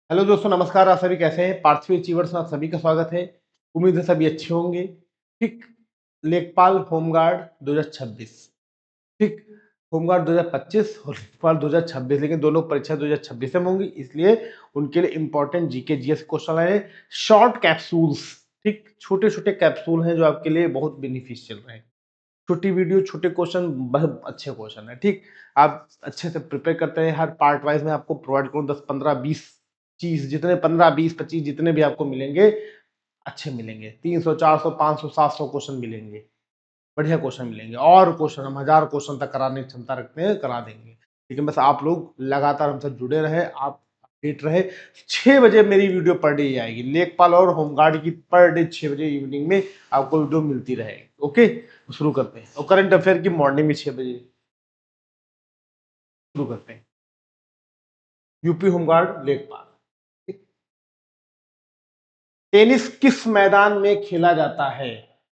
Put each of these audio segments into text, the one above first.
Hello दोस्तों, नमस्कार। आप सभी कैसे हैं? पार्थवी अचीवर्स में आप सभी का स्वागत है। उम्मीद है सभी अच्छे होंगे। ठीक। लेखपाल होमगार्ड 2026। ठीक। होमगार्ड 2025 और लेखपाल 2026, लेकिन दोनों परीक्षा 2026 में होंगी, इसलिए उनके लिए इंपॉर्टेंट जीके जीएस क्वेश्चन आए हैं। Short capsules. ठीक, छोटे छोटे कैप्सूल हैं जो आपके लिए बहुत बेनिफिशियल रहे। छोटी वीडियो, छोटे क्वेश्चन, बहुत अच्छे क्वेश्चन है। ठीक, आप अच्छे से प्रिपेयर करते हैं। हर पार्ट वाइज में आपको प्रोवाइड करूँ 10 15 20 चीज, जितने 15 20 25 जितने भी आपको मिलेंगे अच्छे मिलेंगे। 300 400 500 700 क्वेश्चन मिलेंगे, बढ़िया क्वेश्चन मिलेंगे। और क्वेश्चन हम 1000 क्वेश्चन तक कराने की क्षमता रखते हैं, करा देंगे। लेकिन बस आप लोग लगातार हमसे जुड़े रहे, आप अपडेट रहे। 6 बजे मेरी वीडियो पर डे आएगी, लेखपाल और होमगार्ड की पर डे 6 बजे इवनिंग में आपको वीडियो मिलती रहेगी। ओके, शुरू करते हैं। और करंट अफेयर की मॉर्निंग में 6 बजे शुरू करते हैं। यूपी होमगार्ड लेखपाल। टेनिस किस मैदान में खेला जाता है?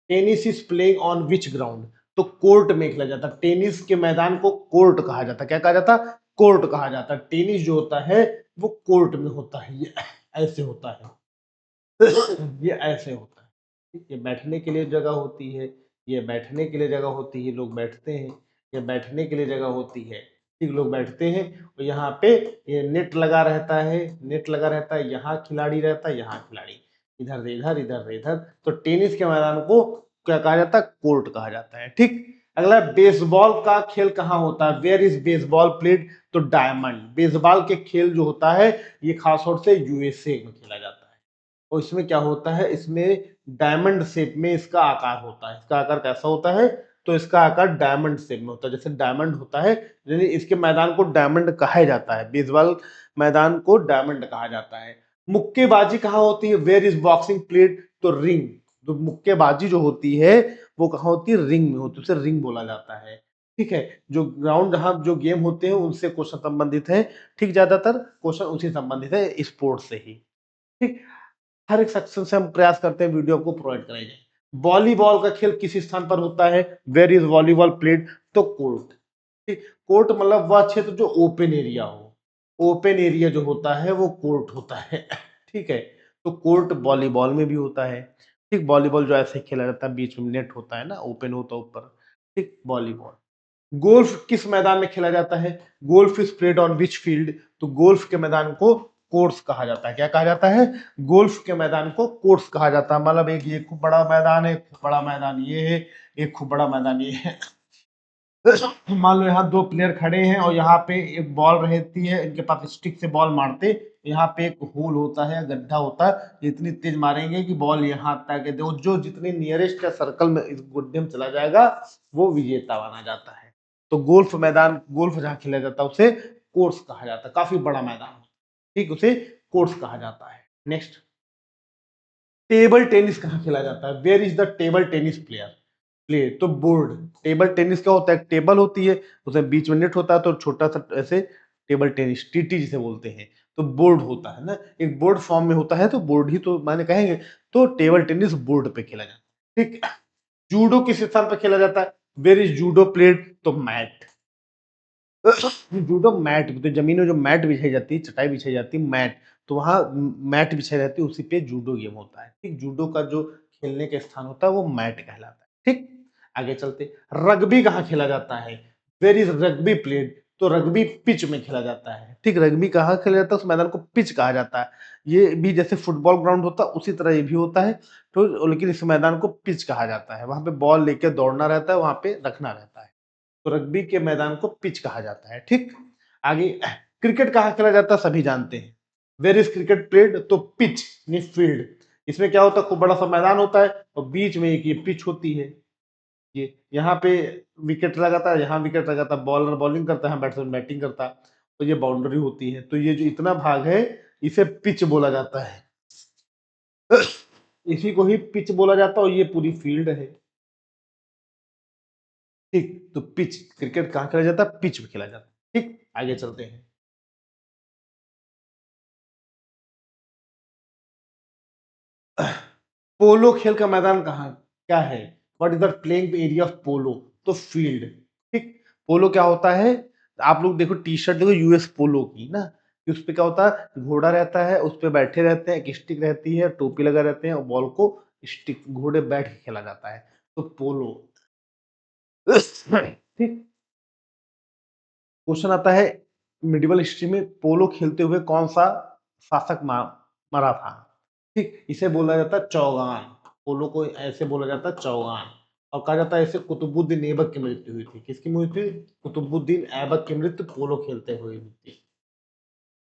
Tennis is playing on which ground? तो कोर्ट में खेला जाता है। टेनिस के मैदान को कोर्ट कहा जाता है। क्या कहा जाता है? कोर्ट कहा जाता है। टेनिस जो होता है वो कोर्ट में होता है। ये ऐसे होता है। ये ऐसे होता है। ये बैठने के लिए जगह होती है, ये बैठने के लिए जगह होती है, लोग बैठते हैं। ये बैठने के लिए जगह होती है। ठीक, लोग बैठते हैं। और यहाँ पे ये नेट लगा रहता है, नेट लगा रहता है। यहाँ खिलाड़ी रहता है, यहाँ खिलाड़ी, इधर से इधर, इधर से इधर। तो टेनिस के मैदान को क्या कहा जाता है? कोर्ट कहा जाता है। ठीक। अगला, बेसबॉल का खेल कहाँ होता है? Where is baseball played? तो डायमंड। बेसबॉल के खेल जो होता है ये खासतौर से यूएसए में खेला जाता है। और इसमें क्या होता है? इसमें डायमंड शेप में इसका आकार होता है। इसका आकार कैसा होता है? तो इसका आकार डायमंड शेप में होता है। जैसे डायमंड होता है, यानी इसके मैदान को डायमंड कहा जाता है। बेसबॉल मैदान को डायमंड कहा जाता है। मुक्केबाजी कहाँ होती है? Where is boxing played? तो रिंग। तो मुक्केबाजी जो होती है वो कहाँ होती है? रिंग में होती है, उसे रिंग बोला जाता है। ठीक है। जो ग्राउंड जहां जो गेम होते हैं उनसे क्वेश्चन संबंधित है। ठीक, ज्यादातर क्वेश्चन उनसे संबंधित है, स्पोर्ट्स से ही। ठीक। हर एक सेक्शन से हम प्रयास करते हैं वीडियो आपको प्रोवाइड कराई जाए। वॉलीबॉल का खेल किस स्थान पर होता है? Where is volleyball played? तो कोर्ट। ठीक, कोर्ट मतलब वह क्षेत्र जो ओपन एरिया हो। ओपन एरिया जो होता है वो कोर्ट होता है। ठीक है। तो कोर्ट वॉलीबॉल में भी होता है। ठीक, वॉलीबॉल जो ऐसे खेला जाता है, बीच में नेट होता है ना, ओपन होता है ऊपर। ठीक, वॉलीबॉल। गोल्फ किस मैदान में खेला जाता है? Golf is played on which field? तो गोल्फ के मैदान को कोर्स कहा जाता है। क्या कहा जाता है? गोल्फ के मैदान को कोर्स कहा जाता है। मतलब एक ये खूब बड़ा मैदान है, खूब बड़ा मैदान ये है, एक खूब बड़ा मैदान ये है। मान लो यहाँ दो प्लेयर खड़े हैं और यहाँ पे एक बॉल रहती है, इनके पास स्टिक से बॉल मारते। यहाँ पे एक होल होता है, गड्ढा होता है, इतनी तेज मारेंगे कि बॉल यहाँ तक जो जितनी नियरेस्ट सर्कल में इस गुड्डे में चला जाएगा वो विजेता माना जाता है। तो गोल्फ मैदान, गोल्फ जहाँ खेला जाता है उसे कोर्स कहा जाता है। काफी बड़ा मैदान, ठीक, उसे कोर्स कहा जाता है। नेक्स्ट, टेबल टेनिस कहाँ खेला जाता है? Where is the table tennis player play? तो बोर्ड। टेबल टेनिस क्या होता है? टेबल होती है, उसमें बीच में नेट होता है, तो छोटा सा ऐसे टेबल टेनिस, टीटी जिसे बोलते हैं। तो बोर्ड होता है ना, एक बोर्ड फॉर्म में होता है, तो बोर्ड ही तो माने कहेंगे। तो टेबल टेनिस बोर्ड पे खेला जाता है। ठीक। जूडो किस स्थान पर खेला जाता है? Where is judo played? तो मैट। जूडो मैट, तो जमीन में जो मैट बिछाई जाती है, चटाई बिछाई जाती है, मैट, तो वहां मैट बिछाई रहती है, उसी पे जूडो गेम होता है। ठीक, जूडो का जो खेलने का स्थान होता है वो मैट कहलाता है। ठीक, आगे चलते। रग्बी कहाँ खेला जाता है? Where is rugby played? तो रग्बी पिच में खेला जाता है। ठीक, रग्बी कहाँ खेला जाता है? उस मैदान को पिच कहा जाता है। ये भी जैसे फुटबॉल ग्राउंड होता है उसी तरह ये भी होता है। तो लेकिन इस मैदान को पिच कहा जाता है। वहां पे बॉल लेके दौड़ना रहता है, वहां पे रखना रहता है। तो रग्बी के मैदान को पिच कहा जाता है। ठीक, आगे। क्रिकेट कहाँ खेला जाता है? सभी जानते हैं। Where is cricket played? तो पिच यानी फील्ड। इसमें क्या होता है? खूब बड़ा सा मैदान होता है और बीच में एक ये पिच होती है। ये यहाँ पे विकेट लगाता है, यहाँ विकेट लगाता है, बॉलर बॉलिंग करता है, बैट्समैन बैटिंग करता है। तो ये बाउंड्री होती है। तो ये जो इतना भाग है इसे पिच बोला जाता है। इसी को ही पिच बोला जाता है और ये पूरी फील्ड है। ठीक, तो पिच, क्रिकेट कहाँ खेला जाता है? पिच में खेला जाता है। ठीक, आगे चलते हैं। पोलो खेल का मैदान कहाँ क्या है? What is the playing area of polo? तो फील्ड। ठीक, पोलो क्या होता है? आप लोग देखो टी शर्ट देखो यूएस पोलो की ना, उस पे क्या होता है, घोड़ा रहता है, उस पे बैठे रहते हैं, एक स्टिक रहती है, टोपी लगा रहते हैं और बॉल को स्टिक घोड़े बैठ के खेला जाता है, तो पोलो। ठीक। क्वेश्चन आता है, मिडिवल हिस्ट्री में पोलो खेलते हुए कौन सा शासक मरा था? ठीक, इसे बोला जाता है चौगान। पोलो को ऐसे बोला जाता है चौगान, और कहा जाता है ऐसे कुतुबुद्दीन ऐबक की मृत्यु हुई थी। किसकी मृत्यु हुई? कुतुबुद्दीन ऐबक की मृत्यु पोलो खेलते हुए हुई थी।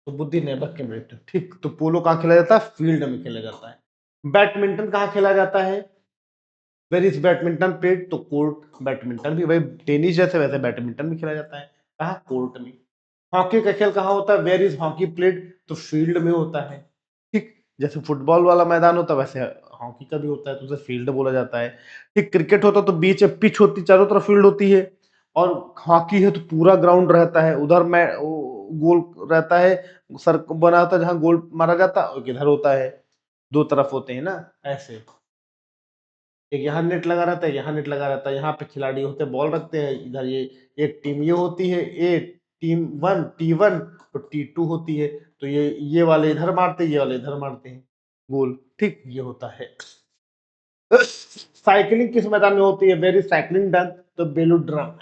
कुतुबुद्दीन ऐबक की मृत्यु। ठीक, तो पोलो कहाँ खेला जाता है? फील्ड में खेला जाता है। बैडमिंटन कहाँ खेला जाता है? Where is badminton played? तो कोर्ट। बैडमिंटन भी, वही टेनिस जैसे वैसे बैडमिंटन भी खेला जाता है, कहाँ? कोर्ट में। हॉकी का खेल कहाँ होता है? Where is hockey played? तो फील्ड में होता है। ठीक, जैसे फुटबॉल वाला मैदान होता है वैसे हॉकी का भी होता है, तो उसे फील्ड बोला जाता है। ठीक, क्रिकेट होता तो बीच में पिच होती, चारों तरफ फील्ड होती है, और हॉकी है तो पूरा ग्राउंड रहता है, उधर में गोल रहता है, सर्क बना होता है जहां गोल मारा जाता है, और इधर होता है, दो तरफ होते हैं ना ऐसे। एक यहाँ नेट लगा रहता है, यहाँ नेट लगा रहता है, यहाँ पे खिलाड़ी होते हैं, बॉल रखते हैं इधर, ये एक टीम ये होती है, ए टीम वन T1, तो T2 होती है, तो ये वाले इधर मारते हैं, ये वाले इधर मारते हैं गोल। ठीक, ये होता है। साइकिलिंग किस मैदान में होती है? Where is cycling done? तो वेलोड्रम।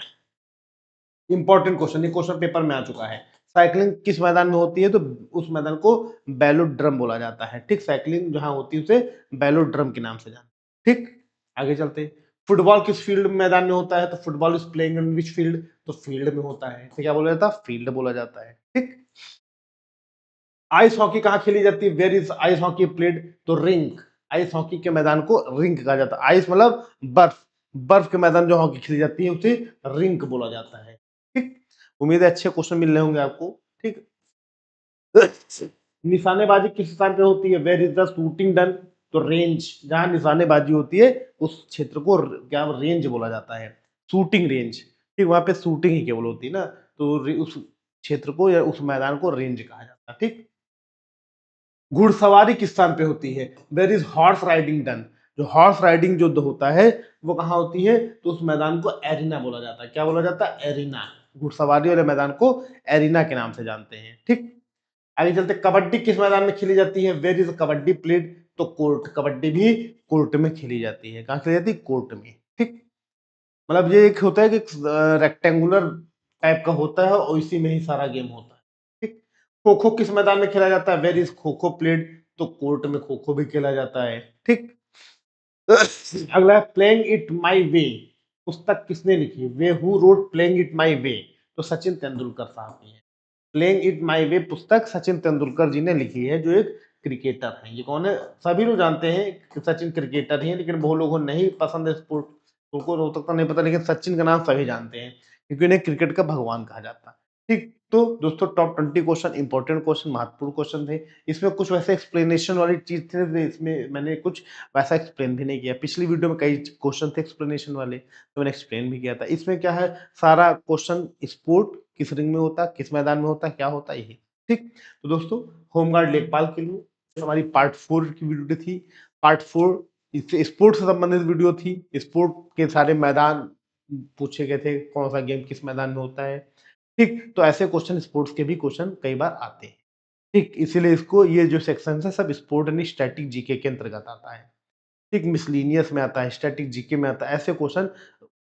इंपॉर्टेंट क्वेश्चन, ये क्वेश्चन पेपर में आ चुका है। साइकिलिंग किस मैदान में होती है? तो उस मैदान को वेलोड्रम बोला जाता है। ठीक, साइकिलिंग जहां होती है उसे वेलोड्रम के नाम से जाना। ठीक, आगे चलते हैं। फुटबॉल किस फील्ड मैदान में होता है? तो football is playing in which field? तो फील्ड में होता है, तो क्या बोला जाता है? फील्ड बोला जाता है। ठीक, आइस हॉकी कहाँ खेली जाती है? Where is ice hockey played? तो रिंक। आइस हॉकी के मैदान को रिंक कहा जाता है। आइस मतलब बर्फ, बर्फ के मैदान जो हॉकी खेली जाती है उसे रिंक बोला जाता है। ठीक, उम्मीद है अच्छे क्वेश्चन मिल रहे होंगे आपको। ठीक, निशानेबाजी किस स्थान पे होती है? Where is the shooting done? तो रेंज, जहां निशानेबाजी होती है उस क्षेत्र को क्या रेंज बोला जाता है? Shooting range. ठीक, वहां पे शूटिंग ही केवल होती है ना, तो उस क्षेत्र को या उस मैदान को रेंज कहा जाता है। ठीक, घुड़सवारी किस स्थान पे होती है? Where is horse riding done? जो हॉर्स राइडिंग जो होता है वो कहाँ होती है? तो उस मैदान को एरिना बोला जाता है। क्या बोला जाता है? एरिना। घुड़सवारी वाले मैदान को एरिना के नाम से जानते हैं। ठीक, आगे चलते। कबड्डी किस मैदान में खेली जाती है? Where is kabaddi played? तो कोर्ट। कबड्डी भी कोर्ट में खेली जाती है। कहाँ खेली जाती है? कोर्ट में। ठीक, मतलब ये एक होता है कि रेक्टेंगुलर टाइप का होता है और इसी में ही सारा गेम होता है। ठीक, खो खो किस मैदान में खेला जाता है? Where is kho kho played? तो कोर्ट में खो खो भी खेला जाता है। ठीक, अगला है प्लेइंग इट माई वे, पुस्तक किसने लिखी? Way who wrote playing it my way? तो सचिन तेंदुलकर साहब ने। प्लेइंग इट माई वे पुस्तक सचिन तेंदुलकर जी ने लिखी है, जो एक क्रिकेटर हैं। ये कौन है? सभी लोग जानते हैं कि सचिन क्रिकेटर ही हैं, लेकिन बहुत लोगों को नहीं पसंद है स्पोर्ट, उनको हो सकता नहीं पता, लेकिन सचिन का नाम सभी जानते हैं क्योंकि उन्हें क्रिकेट का भगवान कहा जाता है। ठीक, तो दोस्तों टॉप 20 क्वेश्चन, इंपॉर्टेंट क्वेश्चन, महत्वपूर्ण क्वेश्चन थे। इसमें कुछ वैसे एक्सप्लेनेशन वाली चीज थे, इसमें मैंने कुछ वैसा एक्सप्लेन भी नहीं किया। पिछली वीडियो में कई क्वेश्चन थे एक्सप्लेनेशन वाले, तो मैंने एक्सप्लेन भी किया था। इसमें क्या है, सारा क्वेश्चन स्पोर्ट किस रिंग में होता है, किस मैदान में होता है, क्या होता है, यही। ठीक, तो दोस्तों होमगार्ड लेखपाल के लिए हमारी पार्ट 4 की वीडियो थी। पार्ट 4 इससे स्पोर्ट्स से संबंधित वीडियो थी। स्पोर्ट के सारे मैदान पूछे गए थे, कौन सा गेम किस मैदान में होता है। ठीक, तो ऐसे क्वेश्चन स्पोर्ट्स के भी क्वेश्चन कई बार आते हैं। ठीक, इसीलिए इसको ये जो सेक्शन है सब स्पोर्ट यानी स्टैटिक जीके के अंतर्गत आता है। ठीक, मिसलिनियस में आता है, स्टैटिक जीके में आता है। ऐसे क्वेश्चन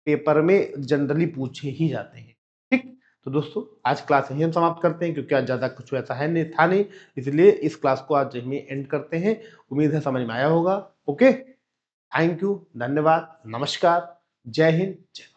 पेपर में जनरली पूछे ही जाते हैं। ठीक, तो दोस्तों आज क्लास यहीं हम समाप्त करते हैं, क्योंकि आज ज़्यादा कुछ ऐसा है नहीं, था नहीं, इसलिए इस क्लास को आज यहीं एंड करते हैं। उम्मीद है समझ में आया होगा। ओके, थैंक यू, धन्यवाद, नमस्कार, जय हिंद, जय भारत।